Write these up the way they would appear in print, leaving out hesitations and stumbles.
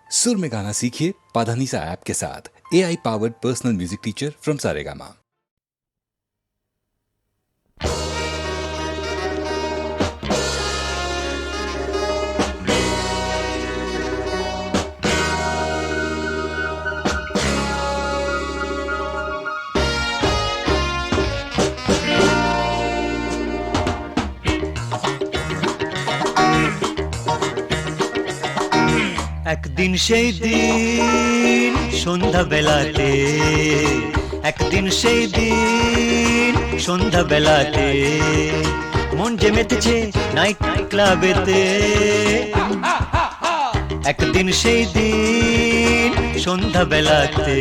सुर में गाना सीखिए पाधानीसा ऐप के साथ। AI powered personal music teacher from Saregama. একদিন সেই দিন সন্ধ্যা বেলাতে, একদিন সেই দিন সন্ধ্যা বেলাতে মন যে মেতেছে নাইট ক্লাবেতে। একদিন সেই দিন সন্ধ্যা বেলাতে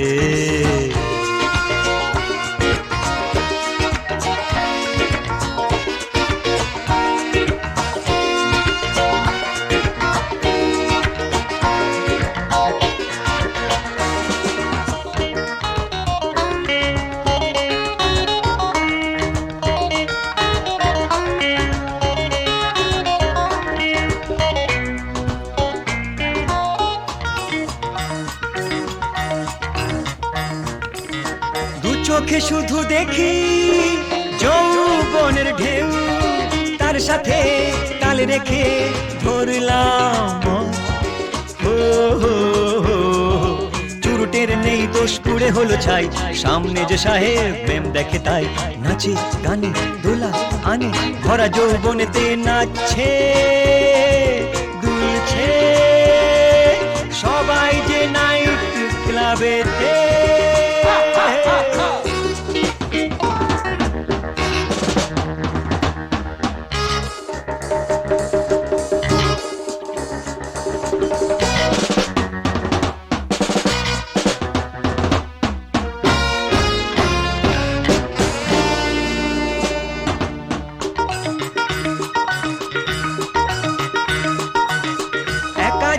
চোখে শুধু দেখি যৌবনের ঢেউ, তার সাথে তাল রেখে ধরলাম চুরুটের নেই দোষ পুড়ে হলো ছাই। সামনে যে সাহেব প্রেম দেখে তাই নাচে গানে দোলা আনে, ভরা যৌবনেতে নাচছে দুলছে সবাই যে নাইট ক্লাবেতে।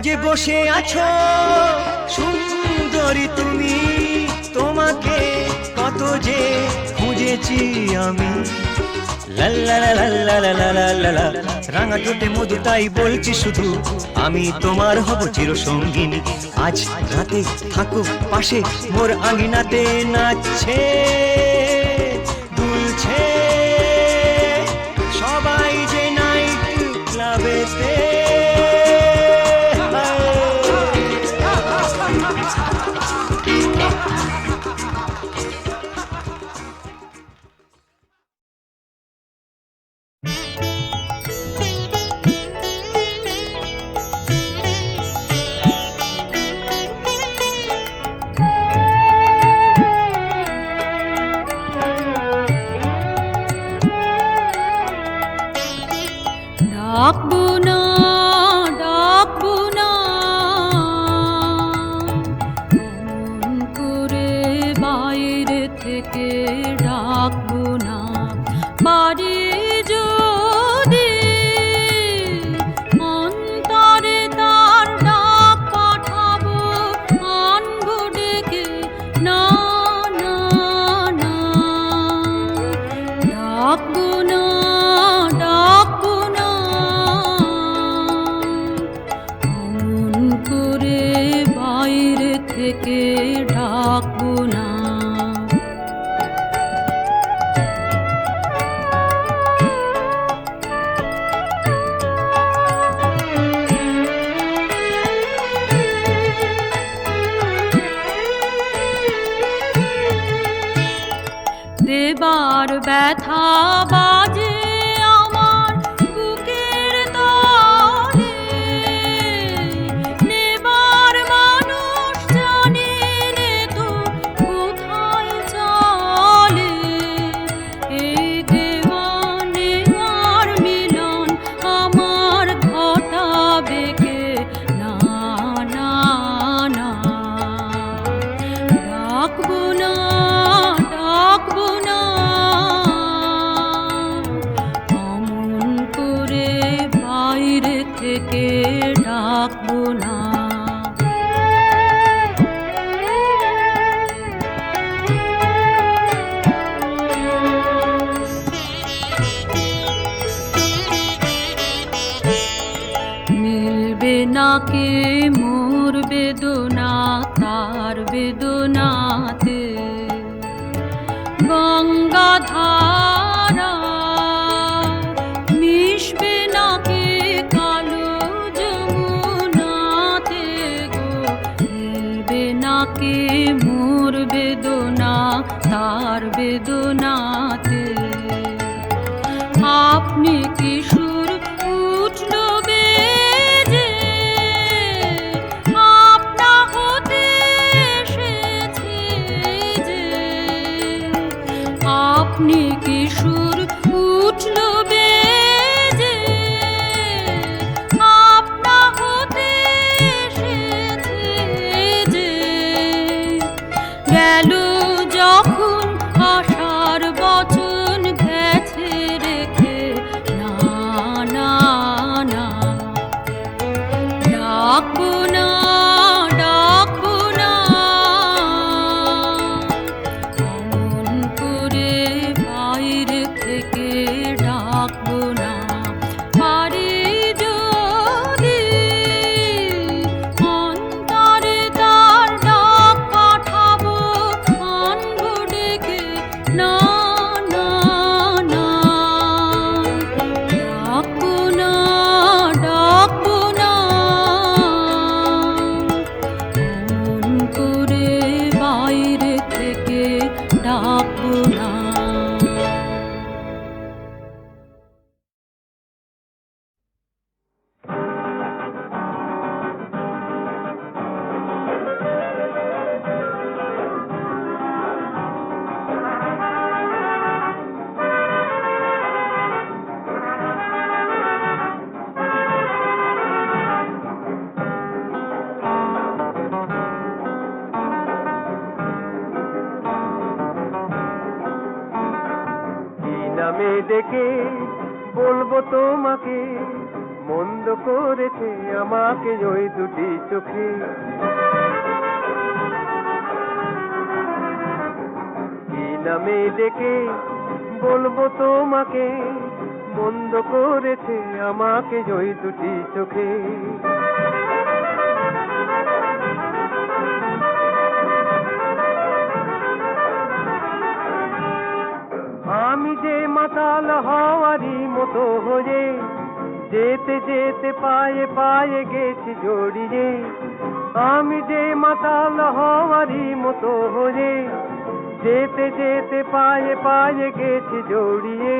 যে বসে আছো সুন্দরী তুমি, তোমাকে কত যে খুঁজেছি আমি। লাল্লা লাল্লা লাল্লা লাল্লা রাঙা ঠোঁটে মধু তাই বলছি শুধু, আমি তোমার হব চিরসঙ্গিনী। আজ রাতে থাকো পাশে মোর আঙিনাতে, নাচছে দুলছে সবাই যে নাইট ক্লাবেতে। ডাকবো না ডাকবো না মন করে বাইরে থেকে, ডাকবো না বাড়ি যদি অন্তরে তার ডাক পাঠাবো, আনবো ডেকে না না না। ডাকবো না ডাকবো না মন করে বাইরে থেকে, ডাকবো না। দেবার ব্যথা বাজে আমার বুকের তলে, নেবার মানুষ জানে নে তো কোথায় চলে। এই দেওয়া নেওয়ার মিলন আমার ঘটাবে কে না না না। ডাকবো না ডাকবো না থাকে মোর বেদনা তার বেদনাতে। আপনি কি সুর উঠল বেজে, আপনা হতে এসেছে যে। আপনি কি সুর উঠল বেজে, আপনা হতে এসেছে যে। গেল যখন আশার বচন গেছে রেখে, না না না ডাকবো না, ডাকবো না। অমন করে বাইরে থেকে ডাকবো না। পারি যদি অন্তরে তার ডাক পাঠাবো, আনবো ডেকে, না না না ডাকবো না, ডাকবো না। অমন করে বাইরে থেকে ডাকবো না। কি নামে ডেকে বলবো তোমাকে, মন্দ করেছে আমাকে ওই দুটি চোখে। কি নামে ডেকে বলবো তোমাকে, মন্দ করেছে আমাকে ওই দুটি চোখে। আমি যে মাতাল হওয়ারই মতো হয়ে, যেতে যেতে পায়ে পায়ে গেছি জড়িয়ে। আমি যে মাতাল হওয়ারই মতো হয়ে, যেতে যেতে পায়ে পায়ে গেছি জড়িয়ে।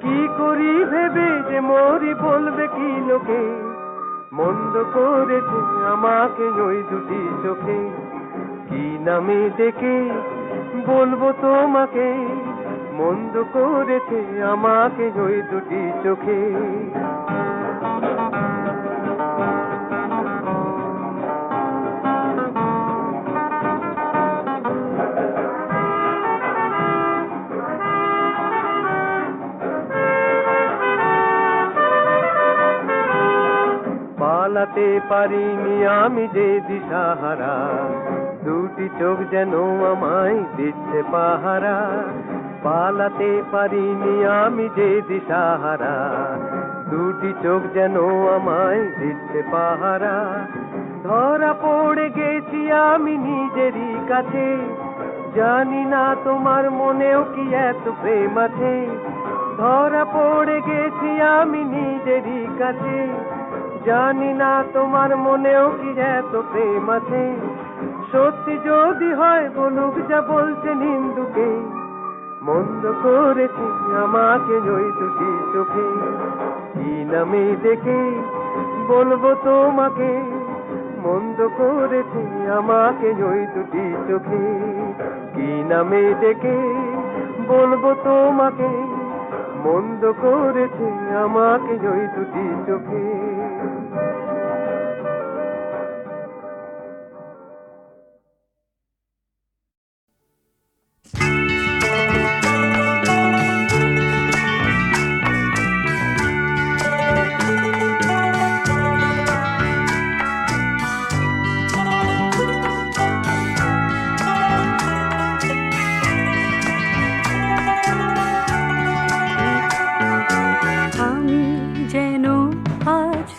কি করি ভেবে যে মরি বলবে কি লোকে, মন্দ করেছে আমাকে ওই দুটি চোখে। কি নামে ডেকে বলবো তোমাকে, মন্দ করেছে আমাকে ওই দুটি চোখে। পালাতে পারিনি আমি যে দিশাহারা, দুটি চোখ যেন আমায় দিচ্ছে পাহারা। পালাতে পারিনি আমি যে দিশাহারা, দুটি চোখ যেন আমায় দিচ্ছে পাহারা। ধরা পড়ে গেছি আমি নিজেরই কাছে, জানি না তোমার মনেও কি এত প্রেম আছে। ধরা পড়ে গেছি আমি নিজেরই কাছে, জানি না তোমার মনেও কি এত প্রেম আছে। সত্যি যদি হয় বলুক যা বলছে নিন্দুকে, মন্দ করেছি আমাকে ওই দুটি চোখে। কি নামে ডেকে বলবো তোমাকে, মন্দ করেছি আমাকে ওই দুটি চোখে। কি নামে ডেকে বলবো তোমাকে, মন্দ করেছে আমাকে ওই দুটি চোখে। আমি যেন আজ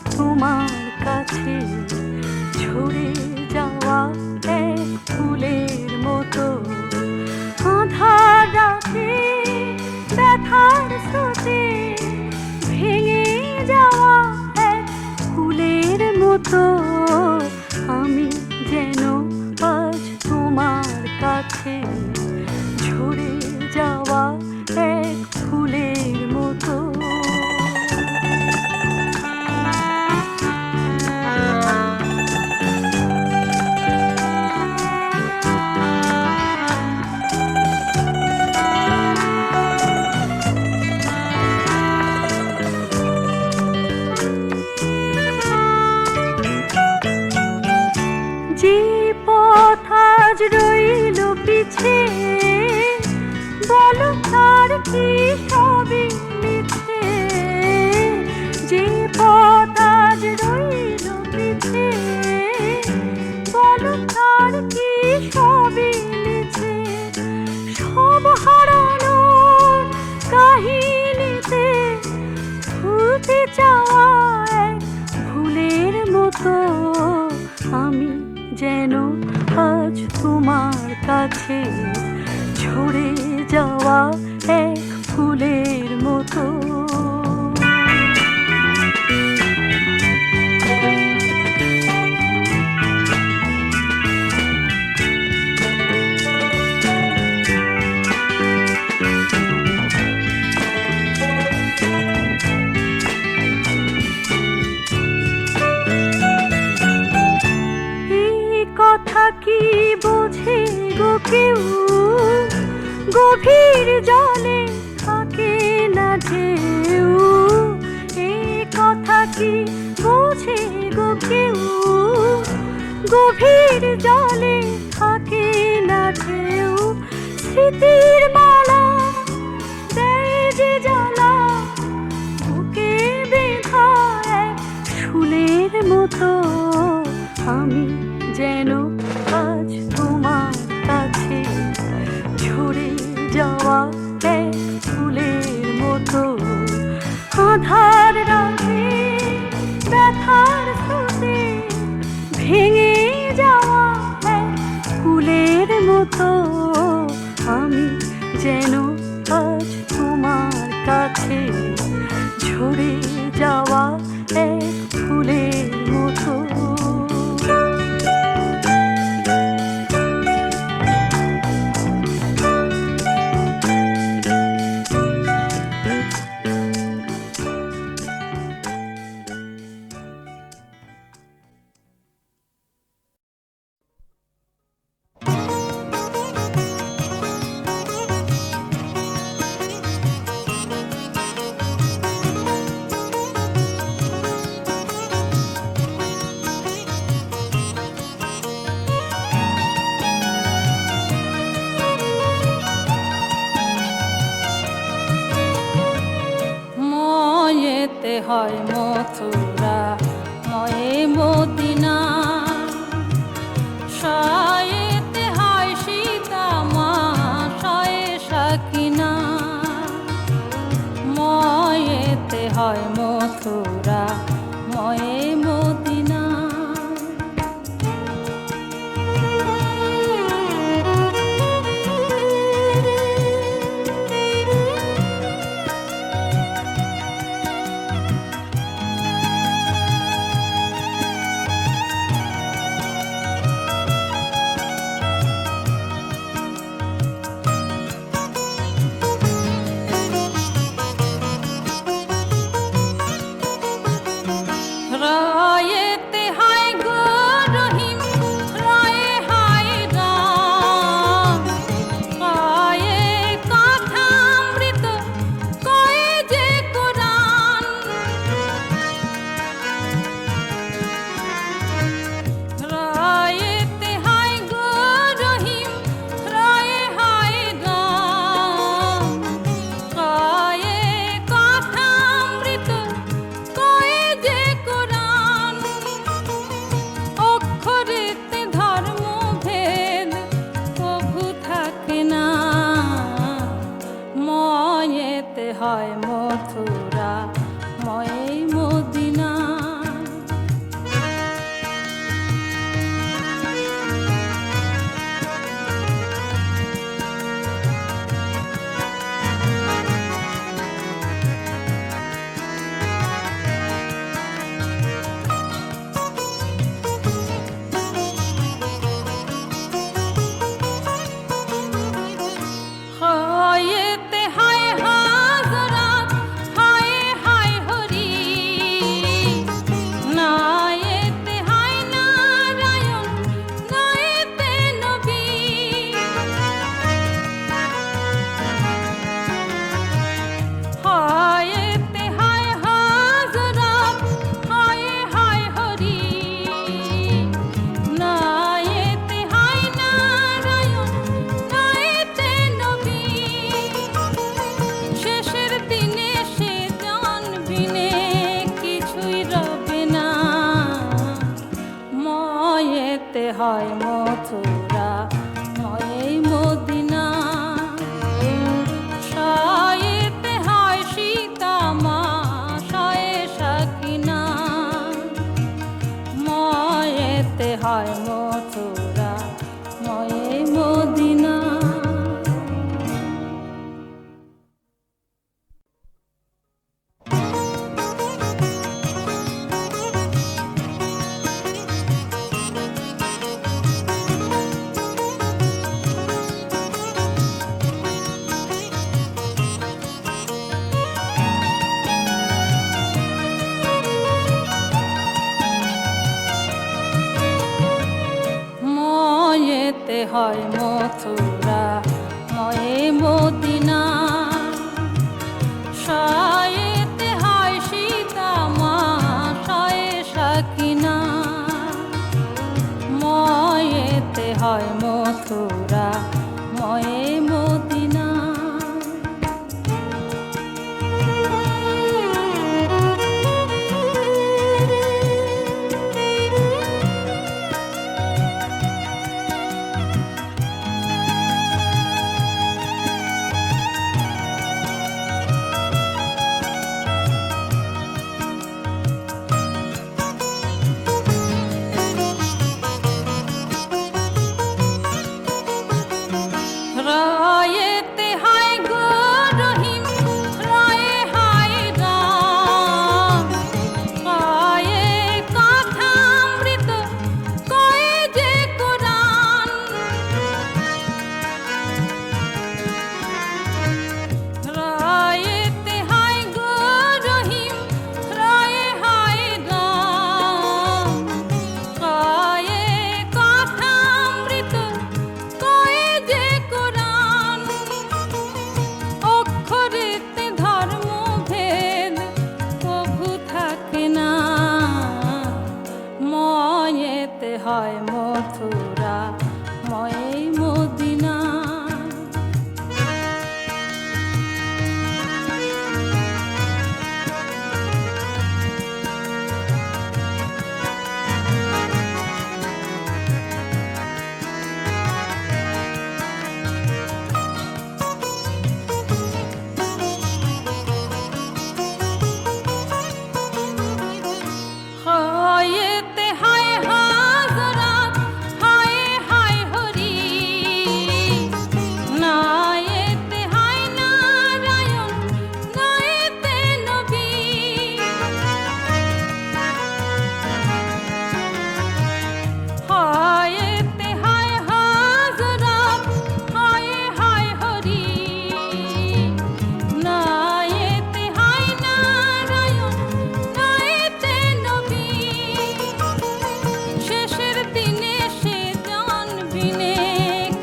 আজ রইল পিছে, বলো তার কি সবই মিছে। যে পথ আজ রইল পিছে, বলো তার কি সবই মিছে। সব হারানোর কাহিনীতে ভুলতে চাওয়া এক ভুলের মতো, আমি যেন আজ তোমার কাছে ঝরে যাওয়া এক ফুলের মতো। কথা কি বোঝে গো কেউ, গভীর জলে থাকে না ঢেউ। এই কথা কি বোঝে গো কেউ, গভীর জলে থাকে না ঢেউ। স্মৃতির মালা দেয় যে জ্বালা, বুকে বেঁধা এক শুলের মতো, আমি যেন আজ তোমার কাছে ঝরে যাওয়া এক ফুলের মতো। আধার রাতে ব্যথার স্রোতে ভেঙে যাওয়া এক ফুলের মতো, আমি যেন আজ তোমার কাছে ঝরে যাওয়া এক ফুলের মতো। ময়েতে হয় মথুরা, ময়ে মদিনা, শয়েতে হয় সীতা মা, শয়ে সাকিনা। ময়েতে হয় মথুরা, ময়ে মদিনা। হয় মথুরা এই মদিনা শায়েতে হয় সীতা মা শায়ে সাকিনা ময়েতে হয় মথুরা এই মদিনা। ময়েতে হয় মথুরা ময়ে মদিনা শায়েতে হয় সীতা মা শায়ে সাকিনা ময়েতে হয় মথুরা ময়ে মদিনা। রায়েতে হায় গো রহিম রায়ে হায় রাম রায়ে কথামৃত কয়ে যে কোরআন রায়েতে হায় গো রহিম রায়ে হায় রাম রায়ে কথামৃত কয়ে যে কোরআন অক্ষরেতে ধর্মভেদ কভু থাকে না ময়েতে হয় মথুরা ময়ে মদিনা। হায়েতে হায় হাজরাত হায় হায় হরি নায়েতে হায় নারায়ণ নায়েতে নবী হায়েতে হায় হাজরাত হায় হায় হরি নায়েতে হায় নারায়ণ নায়েতে নবী শেষের দিনে সে জানবিনে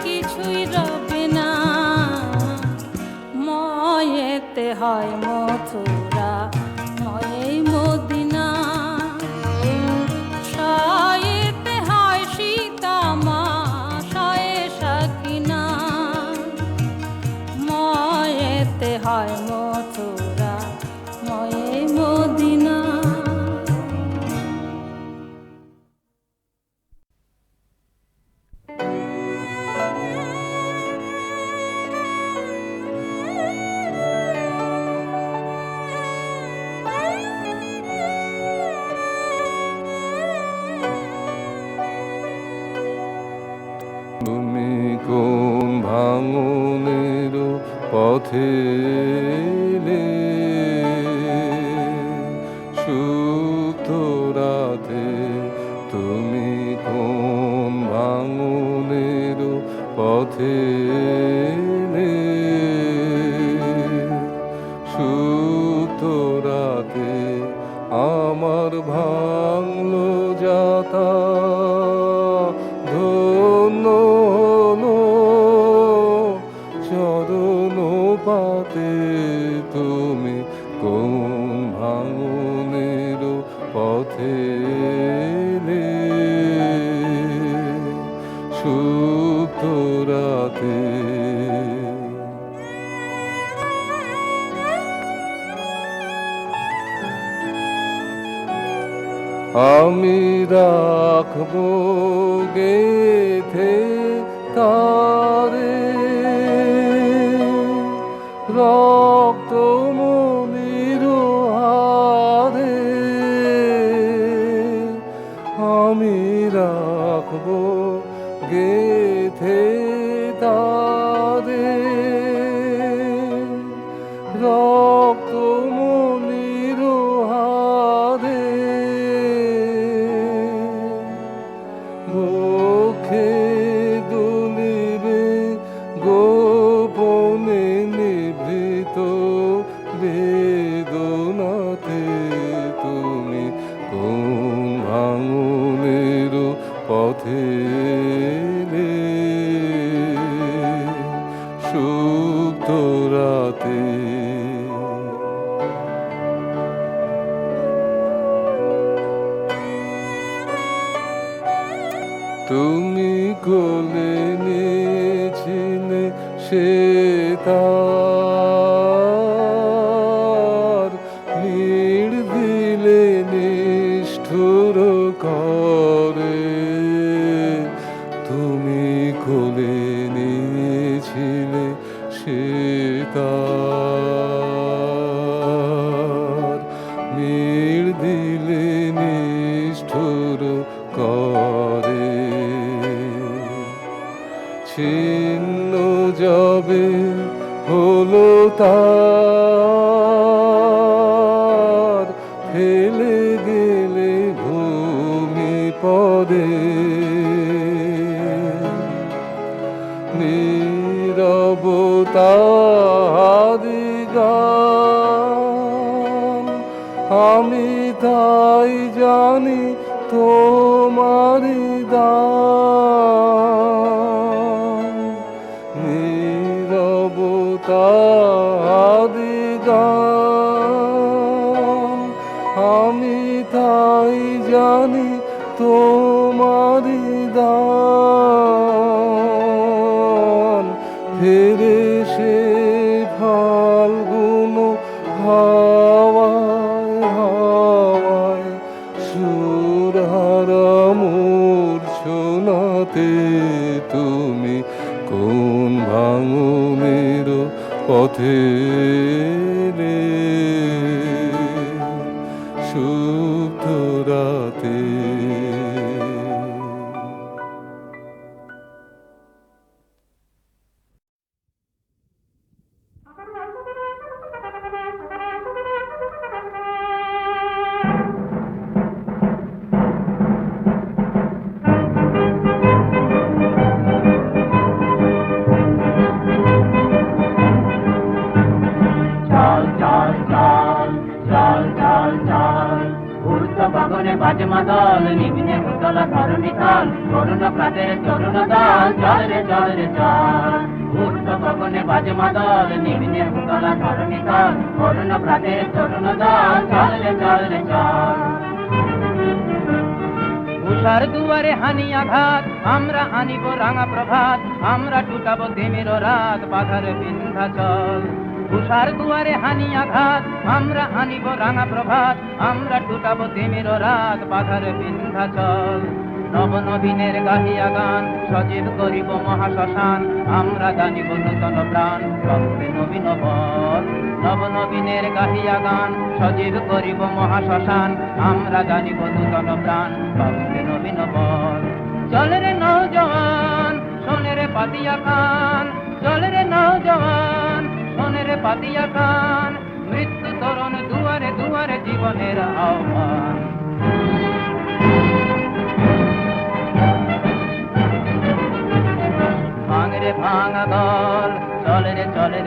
কিছুই রবে না ময়েতে হয় মথুরা ময়ে মদিনা শায়েতে হয় সীতা মা শায়ে সাকিনা ময়েতে হয় মথুরা ময়ে মদিনা। তুমি কোন ভাঙনের পথে এলে? সুপ্ত রাতে তুমি কোন ভাঙনের পথে এলে? সুপ্ত রাতে আমার ভাঙলো যাতা ধন্য হলো চরণ পাতে তুমি কোন ভাঙনের পথে এলে? সুপ্ত রাতে আমি রাখবো গেথে তারে রক্ত মনির হারে আমি রাখবো গেথে তারে রক্ত মনির হারে মুখে দুলিবে গোপনে নিভৃত বেদনাতে তুমি কোন ভাঙনের পথে সুপ্ত রাতে তুমি কোলে নিয়েছিলে সে তার নীড় দিলে নিষ্ঠুর করে তুমি কোলে নিয়েছিলে সে তার নীড় দিলে নিষ্ঠুর করে ছিন্ন যাবে হলো তার ফেলে গেলে ভূমি পদে নীরবতারি গান আমি তাই জানি তোমারি দান নীরবতারি গান আমি তাই জানি তোমারি দান ফিরে সে ফাল্গুন হাওয়ায় হাওয়ায় সুরহারা মূর্ছনাতে তুমি কোন ভাঙনের পথে সুপ্ত রাতে বাজে মাদল নিবিনে উতলা ধরণী তাল করুণ প্রাতের তরুণ দল চল রে চল রে চল উর্ধ গগনে বাজে মাদল নিবিনে উতলা ধরণী তাল করুণ প্রাতের তরুণ দল চল রে চল রে চল উষার দুয়ারে হানি আঘাত আমরা আনিব রাঙা প্রভাত আমরা টুটাবো দিনের রাত বাধার বিন্ধ্যাচল উষার দুয়ারে হানি আঘাত আমরা আনিব রাঙা প্রভাত আমরা টুটাবো দিনের রাত বাধার বিন্ধ্যাচল নব নবীনের গাহিয়া গান সজীব করিব মহাশ্মশান আমরা জানিব নূতন প্রাণ ভক্তি নবীন বল নব নবীনের গাহিয়া গান সজীব করিব মহাশ্মশান আমরা জানিব নূতন প্রাণ ভক্তি নবীন বল চল রে নওজওয়ান শোনে রে পাতিয়া কান চল রে নওজওয়ান শোনে রে পাতিয়া কান মৃত্যু তরণ দুয়ারে দুয়ারে জীবনের আহ্বান ভাঙরে ভাঙা দল চলে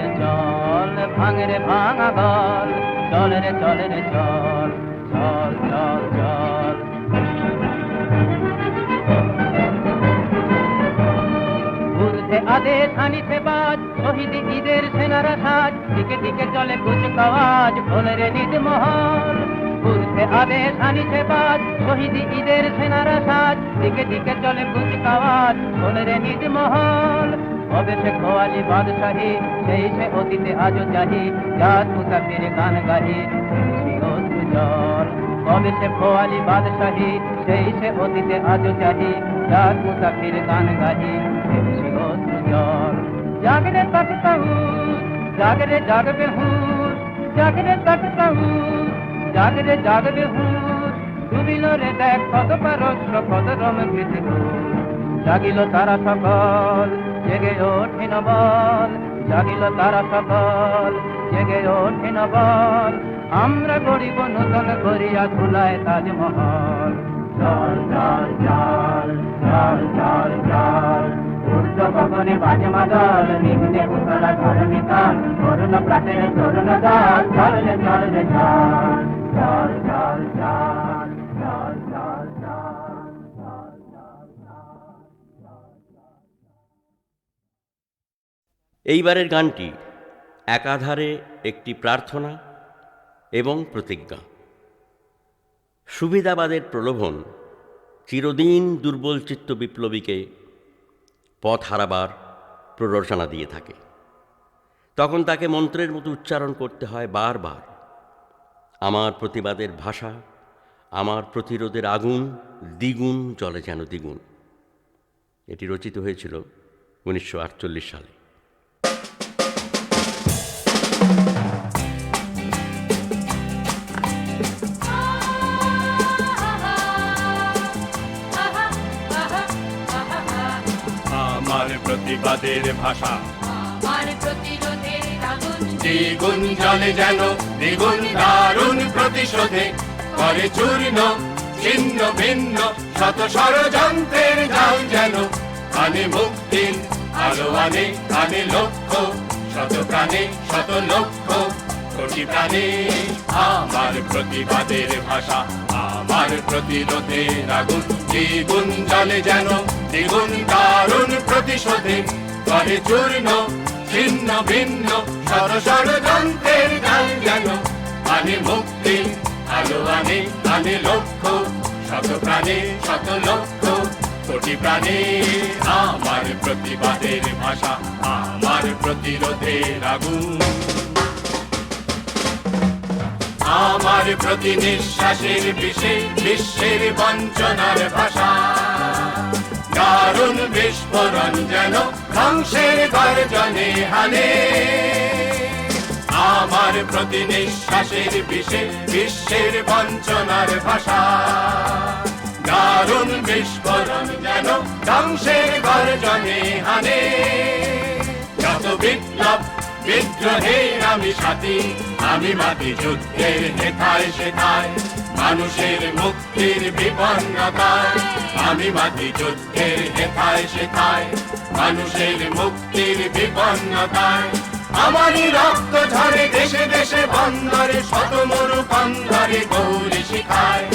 রে চল ভাঙরে ভাঙা দল চলে রে চল চল চল চল উর্ধে আদেশ আনিছে বাজ শহীদ ঈদের সেনারা সাজ দিকে দিকে চলে কুচকাওয়াজ ভোলে রে নিজ মহল উর্ধে আদেশ আনিছে বাজ শহীদ ঈদের সেনারা সাজ দিকে দিকে চলে কুচকাওয়াজ ভোলে রে নিজ মহল হবে সে খোয়ালি বাদশাহী সেই সে অতীতে আজও চাহি জাত মুসাফির গান গাহি অশ্রু জল কবে সে খোয়ালি বাদশাহী, সেই সে অতীতে আজও চাহি, যার মুসাফির গান গাহি ভেবেছি অশ্রু জল। জাগরে তাকতা হুঁশ, জাগরে জাগবে হুঁশ, জাগরে তাকতা হুঁশ, জাগরে জাগবে হুঁশ, ডুবিল রে দেখ কত পারস্য কত রমকৃত হুঁশ। জাগিল তারা সকল জেগে ওঠে নবল, জাগিল তারা সকল জেগে ওঠে নবল, আমরা গরিব নূতন করিয়া ধুলায় তাজমহল। জল জল জল জল জল জল, ঊর্ধ্ব গগনে বাজে মাদল, নিম্নে উতলা ধরণী তাল, তরুণ প্রাতের তরুণ দল, জল রে জল রে জল, জল জল জল জল জল এইবারের গানটি একাধারে একটি প্রার্থনা এবং প্রতিজ্ঞা। সুবিধাবাদের প্রলোভন চিরদিন দুর্বল চিত্ত বিপ্লবীকে পথ হারাবার প্ররোচনা দিয়ে থাকে। তখন তাকে মন্ত্রের মতো উচ্চারণ করতে হয় বারবার, আমার প্রতিবাদের ভাষা, আমার প্রতিরোধের আগুন, দ্বিগুণ জলে যেন দ্বিগুণ। এটি রচিত হয়েছিল 1948 সালে। আমার প্রতিবাদের ভাষা, আমার প্রতিরোধের আগুন, দ্বিগুণ জলে যেন দ্বিগুণ দারুণ প্রতিশোধে করে চূর্ণ ছিন্ন ভিন্ন শত ষড়যন্ত্রের জাল যেন আনে মুক্তির আলো, আনে আনে লক্ষ্য, শত প্রাণে শত লক্ষ্য কোটি প্রাণে। আমার প্রতিবাদের ভাষা, আমার প্রতিরোধের আগুন, দ্বিগুণ জলে যেন দ্বিগুণ দারুণ প্রতিশোধে করে চূর্ণ ছিন্ন ভিন্ন শত ষড়যন্ত্রের জাল যেন আনে মুক্তির আলো, আনে আনে লক্ষ্য, শত প্রাণে শত লক্ষ্য কোটি প্রাণে। আমার প্রতিবাদের ভাষা, আমার প্রতিরোধের আগুন, আমার প্রতি নিঃশ্বাসের বিষে বিশ্বের বঞ্চনার ভাষা, দারুণ বিস্ফোরণ যেন ধ্বংসের গর্জনে হানে। আমার প্রতি নিঃশ্বাসের বিষে বিশ্বের বঞ্চনার ভাষা, দারুণ বিস্ফোরণ যেন ধ্বংসের গর্জনে হানে। যত বিপ্লব বিদ্রোহের আমি সাথী, আমি মাটি যুদ্ধের হেথায় সেথায়, মানুষের মুক্তির বিপন্নতায়, আমি মাটি যুদ্ধের হেথায় সেথায়, মানুষের মুক্তির বিপন্নতায়। আমারই রক্ত ঝরে দেশে দেশে বন্দরে, শত মরু বন্দরে গৌরী শিখায়।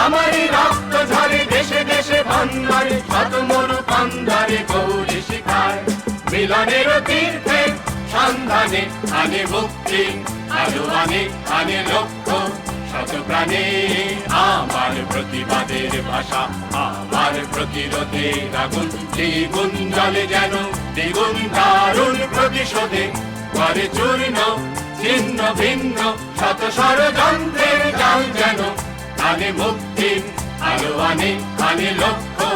আমারই রক্ত ঝরে দেশে দেশে বন্দরে, শত মরু বন্দরে গৌরী শিখায়। মিলনের তীর্থে সন্ধানে আনে মুক্তি আলো, আনে আনে লক্ষ্য, শত প্রাণে। আমার প্রতিবাদের ভাষা, আমার প্রতিরোধের আগুন, দ্বিগুণ জলে যেন দ্বিগুণ দারুণ প্রতিশোধে করে চূর্ণ ছিন্ন ভিন্ন শত ষড়যন্ত্রের জাল যেন আনে মুক্তির আলো, আনে আনে লক্ষ্য,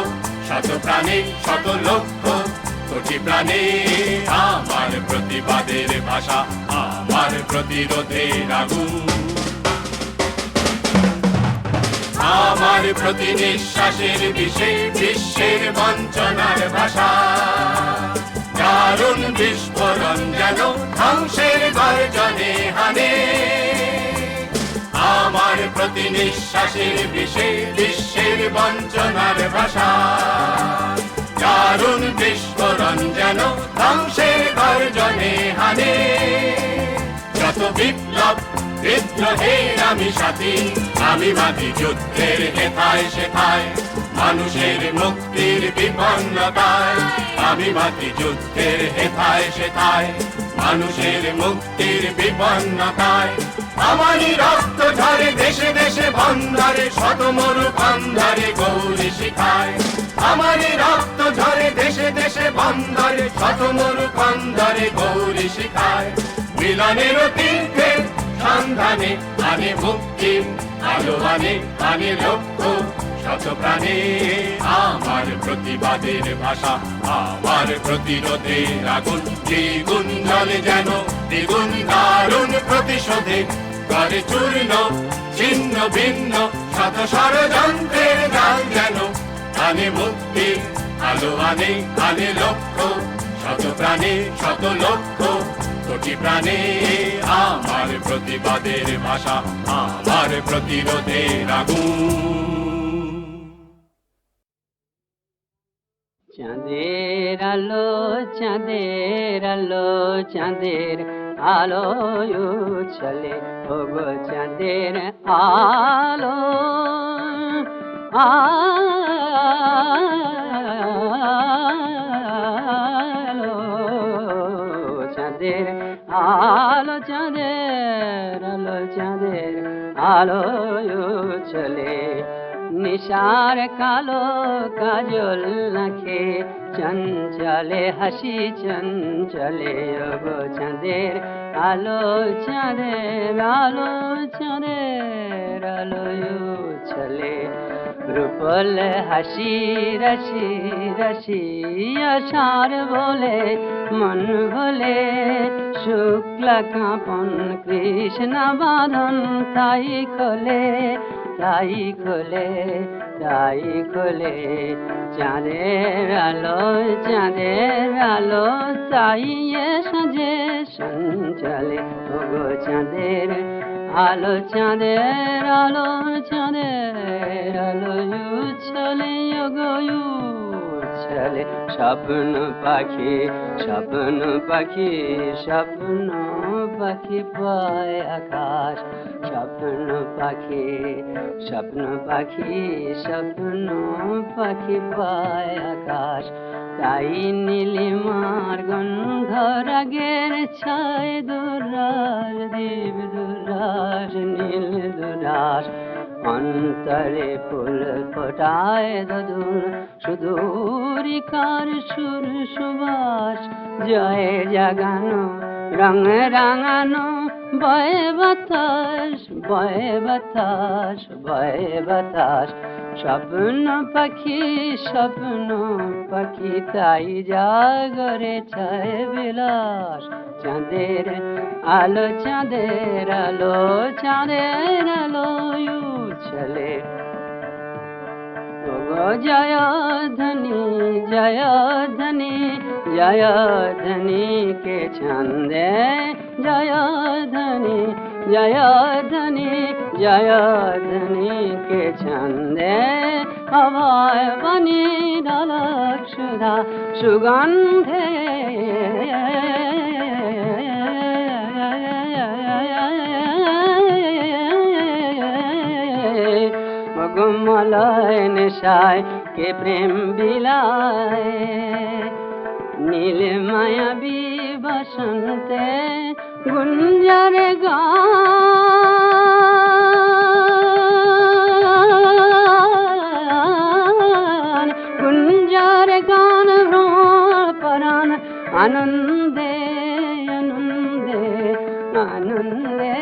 শত প্রাণে শত লক্ষ্য কোটি প্রাণে। আমার প্রতিবাদের ভাষা, আমার প্রতিরোধের আগুন, আমার প্রতি নিঃশ্বাসের বিষে বিশ্বের বঞ্চনার ভাষা, দারুণ বিস্ফোরণ যেন ধ্বংসের গর্জনে হানে। আমার প্রতি নিঃশ্বাসের বিষে বিশ্বের বঞ্চনার ভাষা, দারুণ বিস্ফোরণ যেন ধ্বংসের গর্জনে হানে। যত বিপ্লব বিদ্রোহের আমি সাথী, আমি মাটি যুদ্ধের হেথায় সেথায়, মানুষের মুক্তির বিপন্নতায়, আমি মাটি যুদ্ধের হেথায় সেথায়, মানুষের মুক্তির বিপন্নতায়। আমারই রক্ত ঝরে দেশে দেশে বন্দরে, শত মরু বন্দরে গৌরী শিখায়। আমারই রক্ত ঝরে দেশে দেশে বন্দরে, শত মরু বন্দরে গৌরী শিখায়। মিলনের তীর্থে সন্ধানে আনে মুক্তির আলো আনে আনে লক্ষ্য শত প্রাণে আমার প্রতিবাদের ভাষা আমার প্রতিরোধের আগুন দ্বিগুণ জলে যেন দ্বিগুণ দারুণ প্রতিশোধে করে চূর্ণ ছিন্ন ভিন্ন শত ষড়যন্ত্রের জাল যেন আনে মুক্তি আলো আনে আনে লক্ষ্য শত প্রাণে শত লক্ষ্য কোটি প্রাণে আমার প্রতিবাদের ভাষা আমার প্রতিরোধের আগুন চাঁদের আলো চাঁদের আলো চাঁদের আলো উছলে ওগো চাঁদের আলো আলো চাঁদের আলো চাঁদের আলো চাঁদের আলো উছলে নিশার কালো কাজল নাখে চঞ্চলে হাসি চঞ্চলে ওগো চাঁদের আলো চাঁদের আলো চাঁদের আলো উছলে রূপল হাসি রসি রসি আষাঢ় বলে মন ভোলে শুক্ল কাঁপন কৃষ্ণ বাঁধন তাই খোলে তাই খোলে তাই খোলে চাঁদের আলো তাই সাজে সঞ্চলে ওগো চাঁদের আলো চাঁদের আলো চাঁদের আলো উছলে ওগো উছলে স্বপ্ন পাখি স্বপ্ন পাখি স্বপ্ন পাখি পায় আকাশ স্বপ্ন পাখি স্বপ্ন পাখি স্বপ্ন পাখি পায় আকাশ তাই নীলিমার গন্ধ রাগের ছায় দুরাস দীপ দুরাস নীল দুরাস অন্তরে ফুল ফোটায় দদুর সুদূরিকার সুর সুবাস জয় জাগানো রং রাঙানো বয়ে বাতাস বয়ে বাতাস বয়ে বাতাস স্বপ্ন পাখি তাই জাগরে ছায় বিলাস চাঁদের আলো চাঁদের আলো চাঁদের আলো উছলে ওগো জয় ধনী জয় ধনী জয় ধনী কে ছন্দে জয় ধনী জয় ধনী জয় ধনী কে ছন্দে হবায় বনি ডালক সুধা সুগন্ধে মগমলয় নেশায় কে প্রেম বিলায় নীল মায়াবী বসন্তে গুঞ্জরে গান গুঞ্জরে গান ভ্রমণ আনন্দে আনন্দে আনন্দে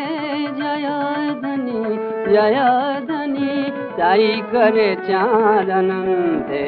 জয় ধনী তাই করে চাঁদ আনন্দে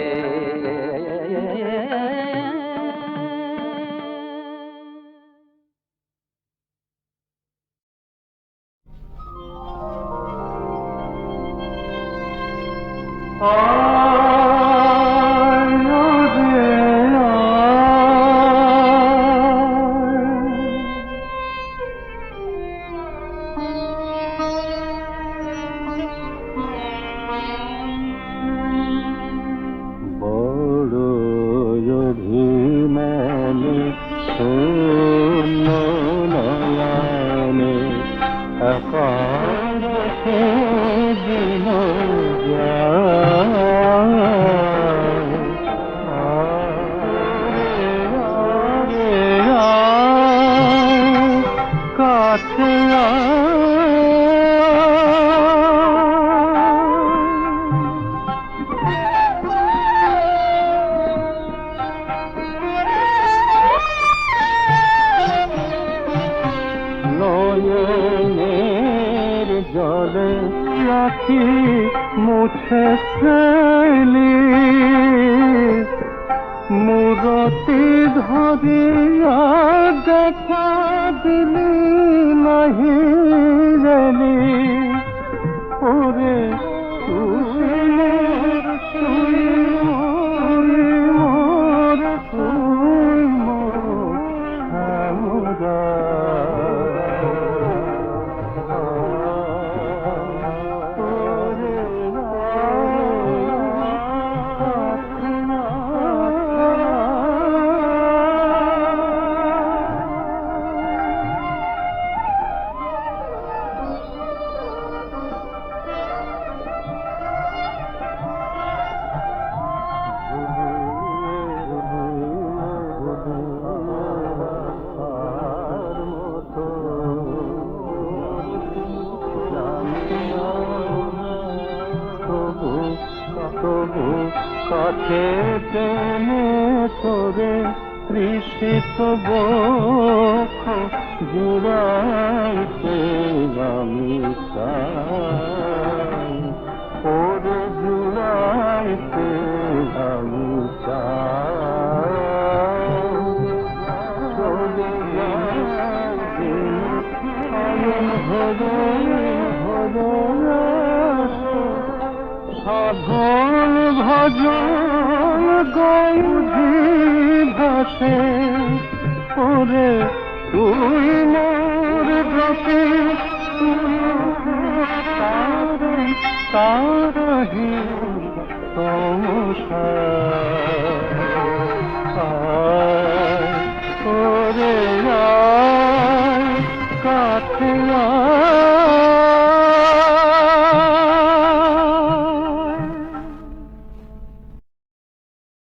আঁখি মুছে ফেলি মূরতি ধরিয়া দেখা দিলি নাহি রেলি ওরে তুই মোর তুই মোর তুই মোর তবু কাছে টেনে তোরে তৃষিত বক্ষ জুড়াইতে আমি চাই ওরে জুড়াইতে আমি চাই চলে যাবে সাধন ভজন গৌধি ভাসে ওরে তুই মোর ব্রতে তারহি তমসা